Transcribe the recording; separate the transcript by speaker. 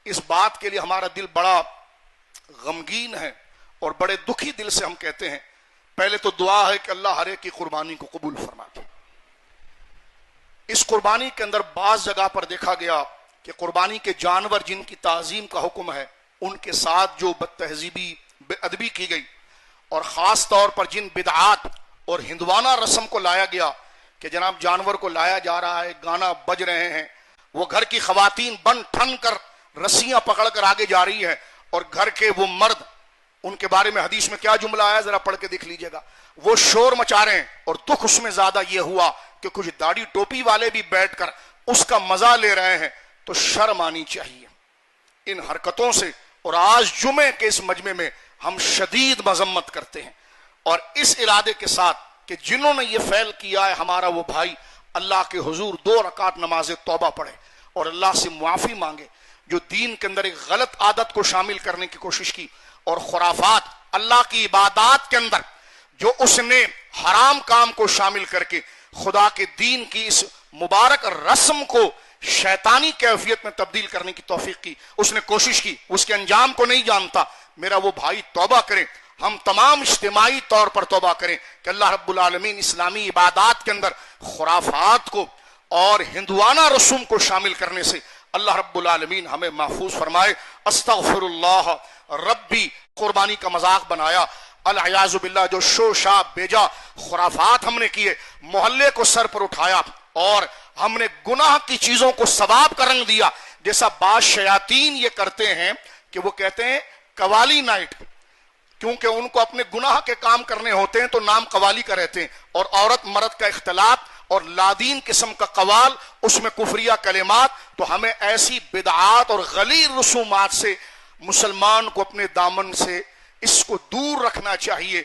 Speaker 1: اس بات کے لیے ہمارا دل بڑا غمگین ہے اور بڑے دکھی دل سے ہم کہتے ہیں، پہلے تو دعا ہے کہ اللہ ہر ایک کی قربانی کو قبول فرما دے۔ اس قربانی کے اندر بعض جگہ پر دیکھا گیا کہ قربانی کے جانور جن کی تعظیم کا حکم ہے ان کے ساتھ جو بد تہذیبی بے ادبی کی گئی، اور خاص طور پر جن بدعات اور ہندوانہ رسم کو لایا گیا کہ جناب جانور کو لایا جا رہا ہے، گانا بج رہے ہیں، وہ گھر کی خواتین بن ٹھن کر رسیاں پکڑ کر آگے جا رہی ہے، اور گھر کے وہ مرد، ان کے بارے میں حدیث میں کیا جملہ آیا ذرا پڑھ کے دیکھ لیجئے گا، وہ شور مچا رہے ہیں۔ اور دکھ اس میں زیادہ یہ ہوا کہ کچھ داڑھی ٹوپی والے بھی بیٹھ کر اس کا مزہ لے رہے ہیں، تو شرم آنی چاہیے ان حرکتوں سے۔ اور آج جمعے کے اس مجمع میں ہم شدید مذمت کرتے ہیں، اور اس ارادے کے ساتھ کہ جنہوں نے یہ فعل کیا ہے ہمارا وہ بھائی اللہ کے حضور 2 رکعت نماز توبہ پڑھے اور اللہ سے معافی مانگے، جو دین کے اندر ایک غلط عادت کو شامل کرنے کی کوشش کی، اور خرافات، اللہ کی عبادات کے اندر جو اس نے حرام کام کو شامل کر کے خدا کے دین کی اس مبارک رسم کو شیطانی کیفیت میں تبدیل کرنے کی توفیق کی، اس نے کوشش کی، اس کے انجام کو نہیں جانتا۔ میرا وہ بھائی توبہ کریں، ہم تمام اجتماعی طور پر توبہ کریں کہ اللہ رب العالمین اسلامی عبادات کے اندر خرافات کو اور ہندوانہ رسوم کو شامل کرنے سے اللہ رب العالمین ہمیں محفوظ فرمائے۔ استغفر اللہ ربی، قربانی کا مذاق بنایا، العیاذ باللہ، جو شو شاب بیجا خرافات ہم نے کیے، محلے کو سر پر اٹھایا، اور ہم نے گناہ کی چیزوں کو ثواب کا رنگ دیا، جیسا بعض شیاطین یہ کرتے ہیں کہ وہ کہتے ہیں قوالی نائٹ، کیونکہ ان کو اپنے گناہ کے کام کرنے ہوتے ہیں تو نام قوالی کا رہتے ہیں، اور عورت مرد کا اختلاط اور لادین قسم کا قوال، اس میں کفریہ کلمات۔ تو ہمیں ایسی بدعات اور غلیظ رسومات سے مسلمان کو اپنے دامن سے اس کو دور رکھنا چاہیے۔